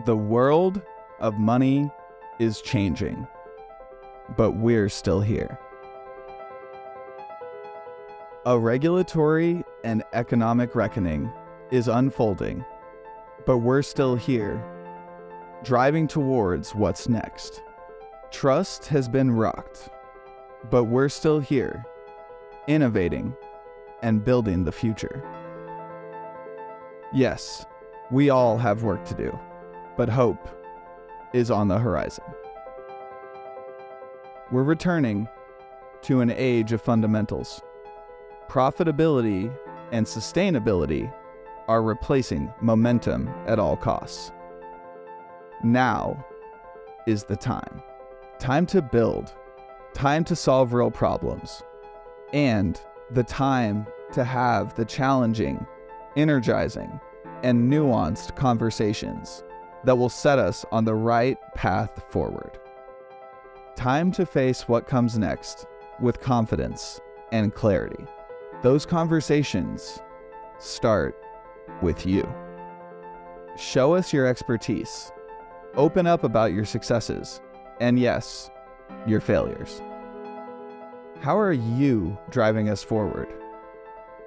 The world of money is changing, but we're still here. A regulatory and economic reckoning is unfolding, but we're still here, driving towards what's next. Trust has been rocked, but we're still here, innovating and building the future. Yes, we all have work to do, but hope is on the horizon. We're returning to an age of fundamentals. Profitability and sustainability are replacing momentum at all costs. Now is the time. Time to build, time to solve real problems, and the time to have the challenging, energizing, and nuanced conversations that will set us on the right path forward. Time to face what comes next with confidence and clarity. Those conversations start with you. Show us your expertise. Open up about your successes, and yes, your failures. How are you driving us forward?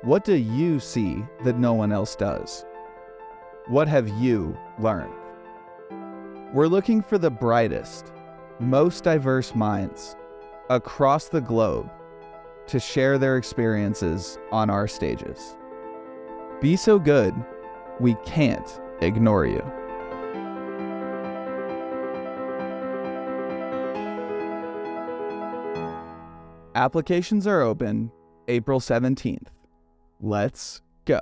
What do you see that no one else does? What have you learned? We're looking for the brightest, most diverse minds across the globe to share their experiences on our stages. Be so good, we can't ignore you. Applications are open April 17th. Let's go.